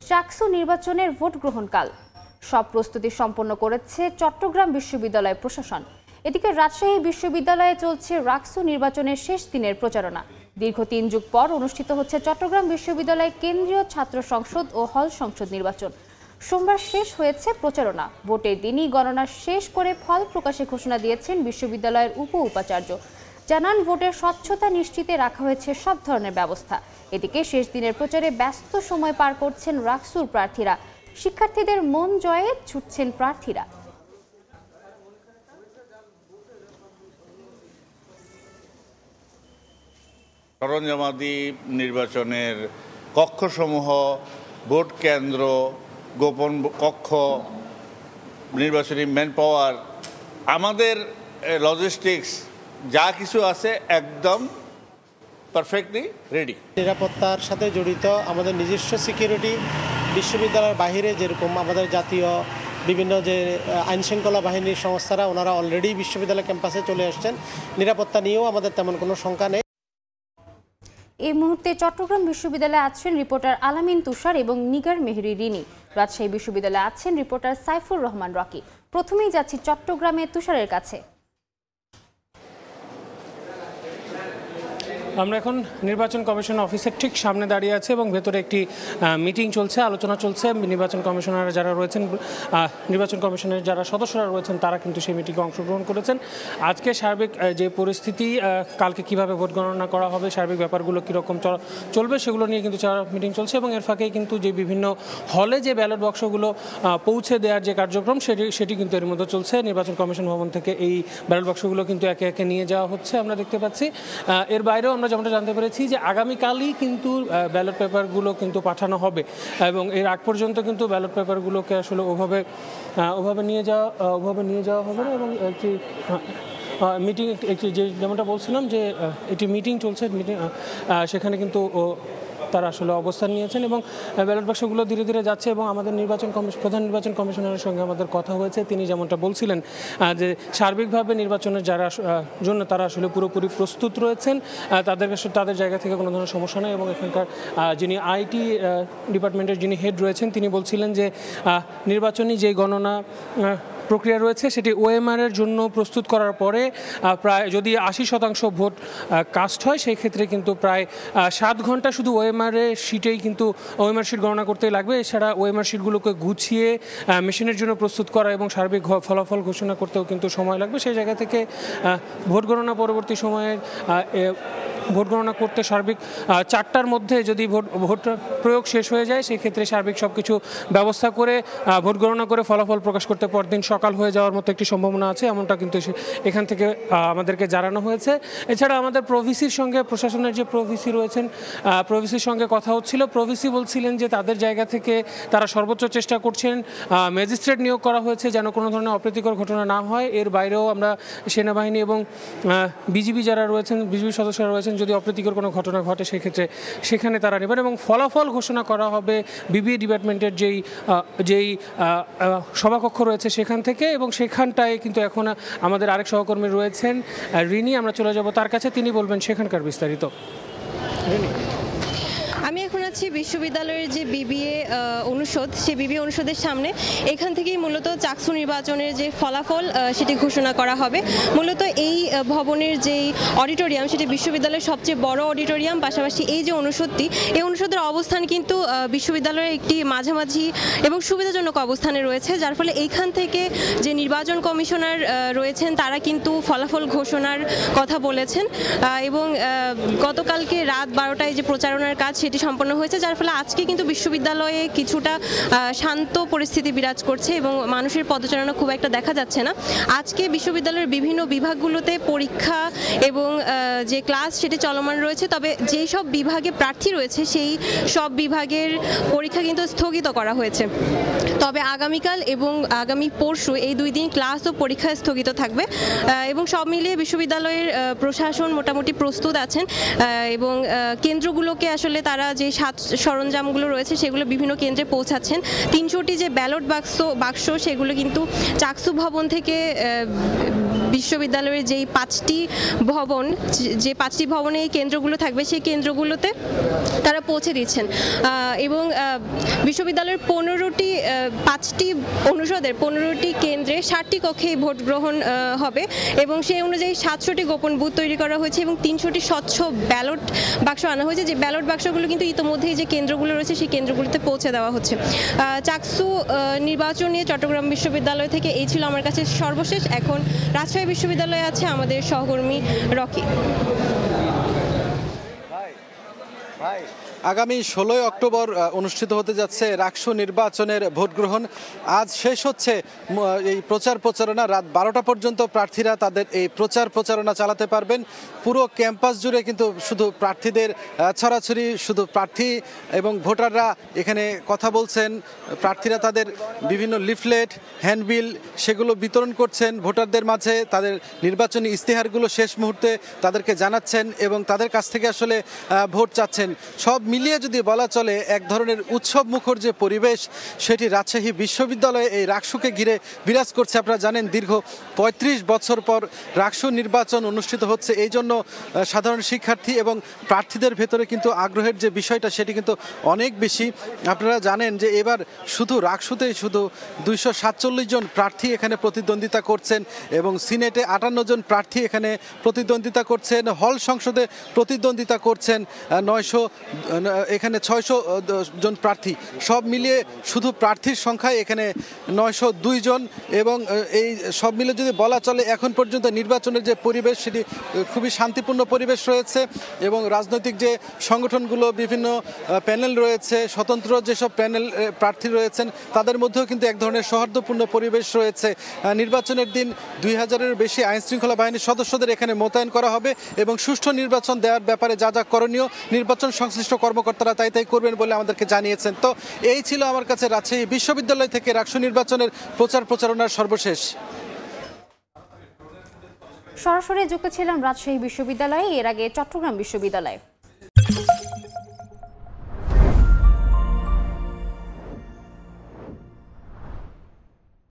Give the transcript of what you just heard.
চাকসু নির্বাচনের ভোট গ্রহণকাল সব প্রস্তুতি সম্পন্ন করেছে চট্টগ্রাম বিশ্ববিদ্যালয় প্রশাসন। এদিকে রাজশাহী বিশ্ববিদ্যালয়ে চলছে রাকসু নির্বাচনের শেষ দিনের প্রচারণা। দীর্ঘ 3 যুগ পর অনুষ্ঠিত হচ্ছে চট্টগ্রাম বিশ্ববিদ্যালয় কেন্দ্রীয় ছাত্র সংসদ ও হল সংসদ নির্বাচন। সোমবার শেষ হয়েছে প্রচারণা। ভোটের দিনই গণনা শেষ করে ফল প্রকাশে ঘোষণা দিয়েছেন বিশ্ববিদ্যালয়ের উপাচার্য। জানান, ভোটের স্বচ্ছতা নিশ্চিতে রাখা হয়েছে সব ধরনের ব্যবস্থা। এদিকে শেষ দিনের প্রচারে ব্যস্ত সময় পার করছেন রাকসুর প্রার্থীরা। শিক্ষার্থীদের মন জয়ে ছুটছেন প্রার্থীরা। সরঞ্জামাদি নির্বাচনের কক্ষসমূহ, ভোট কেন্দ্র, গোপন কক্ষ, নির্বাচনী ম্যান পাওয়ার, আমাদের লজিস্টিক্স যা কিছু আছে একদম পারফেক্টলি রেডি। নিরাপত্তার সাথে জড়িত আমাদের নিজস্ব সিকিউরিটি, বিশ্ববিদ্যালয়ের বাইরে যেরকম আমাদের জাতীয় বিভিন্ন যে আইনশৃঙ্খলা বাহিনীর সংস্থারা ওনারা অলরেডি বিশ্ববিদ্যালয় ক্যাম্পাসে চলে আসছেন। নিরাপত্তা নিয়েও আমাদের তেমন কোনো শঙ্কা নেই। এই মুহূর্তে চট্টগ্রাম বিশ্ববিদ্যালয়ে আছেন রিপোর্টার আলামিন তুষার এবং নিগার মেহরি রিনি। রাজশাহী বিশ্ববিদ্যালয়ে আছেন রিপোর্টার সাইফুর রহমান রকি। প্রথমেই যাচ্ছি চট্টগ্রামে তুষারের কাছে। আমরা এখন নির্বাচন কমিশন অফিসের ঠিক সামনে দাঁড়িয়ে আছে এবং ভেতরে একটি মিটিং চলছে, আলোচনা চলছে। নির্বাচন কমিশনার যারা রয়েছেন, নির্বাচন কমিশনের যারা সদস্যরা রয়েছেন তারা কিন্তু সেই মিটিংয়ে অংশগ্রহণ করেছেন। আজকে সার্বিক যে পরিস্থিতি, কালকে কিভাবে ভোট গণনা করা হবে, সার্বিক ব্যাপারগুলো কীরকম চলবে সেগুলো নিয়ে কিন্তু মিটিং চলছে। এবং এর ফাঁকেই কিন্তু যে বিভিন্ন হলে যে ব্যালট বাক্সগুলো পৌঁছে দেওয়ার যে কার্যক্রম সেটি কিন্তু এর মধ্যে চলছে। নির্বাচন কমিশন ভবন থেকে এই ব্যালট বাক্সগুলো কিন্তু একে একে নিয়ে যাওয়া হচ্ছে, আমরা দেখতে পাচ্ছি। এর বাইরেও আমরা যেমনটা জানতে পেরেছি যে আগামীকালই কিন্তু ব্যালট পেপারগুলো কিন্তু পাঠানো হবে এবং এর আগ পর্যন্ত কিন্তু ব্যালট পেপারগুলোকে আসলে ওভাবে নিয়ে যাওয়া হবে না। এবং একটি মিটিং, একটি যে যেমনটা বলছিলাম যে একটি মিটিং চলছে, সেখানে কিন্তু তারা আসলে অবস্থান নিয়েছেন এবং ব্যালট বাক্সগুলো ধীরে ধীরে যাচ্ছে। এবং আমাদের প্রধান নির্বাচন কমিশনারের সঙ্গে আমাদের কথা হয়েছে, তিনি যেমনটা বলছিলেন যে সার্বিকভাবে নির্বাচনের জন্য তারা আসলে পুরোপুরি প্রস্তুত রয়েছেন, তাদের জায়গা থেকে কোনো ধরনের সমস্যা নেই। এবং এখানকার যিনি আইটি ডিপার্টমেন্টের যিনি হেড রয়েছেন তিনি বলছিলেন যে নির্বাচনী যে গণনা প্রক্রিয়া রয়েছে সেটি ওএমআর এর জন্য প্রস্তুত করার পরে প্রায় যদি 80% ভোট কাস্ট হয় সেই ক্ষেত্রে কিন্তু প্রায় 7 ঘন্টা শুধু ওএমআর এর শিটেই কিন্তু ওএমআর শিট গণনা করতেই লাগবে। এছাড়া ওএমআর শিটগুলোকে গুছিয়ে মেশিনের জন্য প্রস্তুত করা এবং সার্বিক ফলাফল ঘোষণা করতেও কিন্তু সময় লাগবে। সেই জায়গা থেকে ভোট গণনা পরবর্তী সময়ে ভোট গণনা করতে সার্বিক 4টার মধ্যে যদি ভোট প্রয়োগ শেষ হয়ে যায় সেই ক্ষেত্রে সার্বিক সব কিছু ব্যবস্থা করে ভোট গণনা করে ফলাফল প্রকাশ করতে পরদিন সকাল হয়ে যাওয়ার মতো একটি সম্ভাবনা আছে, এমনটা কিন্তু এখান থেকে আমাদেরকে জানানো হয়েছে। এছাড়া আমাদের প্রভিসির সঙ্গে, প্রশাসনের যে প্রভিসি রয়েছেন, প্রভিসির সঙ্গে কথা হচ্ছিল। প্রভিসি বলছিলেন যে তাদের জায়গা থেকে তারা সর্বোচ্চ চেষ্টা করছেন, ম্যাজিস্ট্রেট নিয়োগ করা হয়েছে যেন কোনো ধরনের অপ্রীতিকর ঘটনা না হয়। এর বাইরেও আমরা সেনাবাহিনী এবং বিজিবি যারা রয়েছেন, বিজিবি সদস্যরা রয়েছেন, যদি অপ্রীতিকর কোনো ঘটনা ঘটে সেক্ষেত্রে সেখানে তারা নেবেন। এবং ফলাফল ঘোষণা করা হবে বিবিএ ডিপার্টমেন্টের যেই সভাকক্ষ রয়েছে সেখান থেকে। এবং সেখানটায় কিন্তু এখন আমাদের আরেক সহকর্মী রয়েছেন রিনি, আমরা চলে যাব তার কাছে, তিনি বলবেন সেখানকার বিস্তারিত। রিনি, আমি এখন আছি বিশ্ববিদ্যালয়ের যে বিবিএ অনুষদ, সেই বিবিএ অনুষদের সামনে। এখান থেকেই মূলত চাকসু নির্বাচনের যে ফলাফল সেটি ঘোষণা করা হবে। মূলত এই ভবনের যেই অডিটোরিয়াম সেটি বিশ্ববিদ্যালয়ের সবচেয়ে বড় অডিটোরিয়াম। পাশাপাশি এই যে অনুষদটি, এই অনুষদের অবস্থান কিন্তু বিশ্ববিদ্যালয়ের একটি মাঝামাঝি এবং সুবিধাজনক অবস্থানে রয়েছে, যার ফলে এইখান থেকে যে নির্বাচন কমিশনার রয়েছেন তারা কিন্তু ফলাফল ঘোষণার কথা বলেছেন। এবং গতকালকে রাত 12টায় যে প্রচারণার কাজ সেটি সম্পন্ন হয়েছে, যার ফলে আজকে কিন্তু বিশ্ববিদ্যালয়ে কিছুটা শান্ত পরিস্থিতি বিরাজ করছে এবং মানুষের পদচারণা খুব একটা দেখা যাচ্ছে না। আজকে বিশ্ববিদ্যালয়ের বিভিন্ন বিভাগগুলোতে পরীক্ষা এবং যে ক্লাস সেটি চলমান রয়েছে, তবে যেই সব বিভাগে প্রার্থী রয়েছে সেই সব বিভাগের পরীক্ষা কিন্তু স্থগিত করা হয়েছে। তবে আগামীকাল এবং আগামী পরশু এই 2 দিন ক্লাস ও পরীক্ষা স্থগিত থাকবে। এবং সব মিলিয়ে বিশ্ববিদ্যালয়ের প্রশাসন মোটামুটি প্রস্তুত আছেন এবং কেন্দ্রগুলোকে আসলে তারা যে সরঞ্জামগুলো রয়েছে সেগুলো বিভিন্ন কেন্দ্রে পৌঁছাচ্ছেন। 300টি যে ব্যালট বাক্স সেগুলো কিন্তু চাকসু ভবন থেকে বিশ্ববিদ্যালয়ের যেই 5টি ভবন, যে 5টি ভবনে এই কেন্দ্রগুলো থাকবে সেই কেন্দ্রগুলোতে তারা পৌঁছে দিচ্ছেন এবং বিশ্ববিদ্যালয়ের 5টি অনুষদের 15টি কেন্দ্রে 60টি কক্ষে ভোট গ্রহণ হবে এবং সেই অনুযায়ী 700টি গোপন বুথ তৈরি করা হয়েছে এবং 300টি স্বচ্ছ ব্যালট বাক্স আনা হয়েছে। যে ব্যালট বাক্সগুলো কিন্তু ইতোমধ্যেই যে কেন্দ্রগুলো রয়েছে সেই কেন্দ্রগুলোতে পৌঁছে দেওয়া হচ্ছে। চাকসু নির্বাচন নিয়ে চট্টগ্রাম বিশ্ববিদ্যালয় থেকে এই ছিল আমার কাছে সর্বশেষ। এখন রাজশাহী বিশ্ববিদ্যালয়ে আছে আমাদের সহকর্মী রকি। আগামী 16 অক্টোবর অনুষ্ঠিত হতে যাচ্ছে রাকসু নির্বাচনের ভোট গ্রহণ। আজ শেষ হচ্ছে এই প্রচারণা। রাত 12টা পর্যন্ত প্রার্থীরা তাদের এই প্রচারণা চালাতে পারবেন। পুরো ক্যাম্পাস জুড়ে কিন্তু শুধু প্রার্থীদের ছড়াছড়ি, শুধু প্রার্থী এবং ভোটাররা এখানে কথা বলছেন। প্রার্থীরা তাদের বিভিন্ন লিফলেট, হ্যান্ডবিল সেগুলো বিতরণ করছেন ভোটারদের মাঝে। তাদের নির্বাচনী ইস্তেহারগুলো শেষ মুহূর্তে তাদেরকে জানাচ্ছেন এবং তাদের কাছ থেকে আসলে ভোট চাচ্ছেন। সব মিলিয়ে যদি বলা চলে এক ধরনের উৎসব মুখর যে পরিবেশ সেটি রাজশাহী বিশ্ববিদ্যালয়ে এই রাকসুকে ঘিরে বিরাজ করছে। আপনারা জানেন দীর্ঘ 35 বছর পর রাকসু নির্বাচন অনুষ্ঠিত হচ্ছে। এই জন্য সাধারণ শিক্ষার্থী এবং প্রার্থীদের ভেতরে কিন্তু আগ্রহের যে বিষয়টা সেটি কিন্তু অনেক বেশি। আপনারা জানেন যে এবার শুধু রাকসুতেই শুধু 247 জন প্রার্থী এখানে প্রতিদ্বন্দ্বিতা করছেন এবং সিনেটে 58 জন প্রার্থী এখানে প্রতিদ্বন্দ্বিতা করছেন। হল সংসদে প্রতিদ্বন্দ্বিতা করছেন 900, এখানে 600 জন প্রার্থী। সব মিলিয়ে শুধু প্রার্থীর সংখ্যায় এখানে 902 জন এবং এই সব মিলে যদি বলা চলে এখন পর্যন্ত নির্বাচনের যে পরিবেশ সেটি খুবই শান্তিপূর্ণ পরিবেশ রয়েছে এবং রাজনৈতিক যে সংগঠনগুলো, বিভিন্ন প্যানেল রয়েছে, স্বতন্ত্র যেসব প্যানেল প্রার্থী রয়েছেন তাদের মধ্যেও কিন্তু এক ধরনের সৌহার্দ্যপূর্ণ পরিবেশ রয়েছে। নির্বাচনের দিন 2000-এর বেশি আইনশৃঙ্খলা বাহিনীর সদস্যদের এখানে মোতায়েন করা হবে এবং সুষ্ঠু নির্বাচন দেওয়ার ব্যাপারে যা যা করণীয় নির্বাচন সংশ্লিষ্ট কর্মকর্তারা তাই করবেন বলে আমাদেরকে জানিয়েছেন। তো এই ছিল আমার কাছে রাজশাহী বিশ্ববিদ্যালয় থেকে রাকসু নির্বাচনের প্রচারণার সর্বশেষ। সরাসরি যুক্ত ছিলাম রাজশাহী বিশ্ববিদ্যালয়ে, এর আগে চট্টগ্রাম বিশ্ববিদ্যালয়।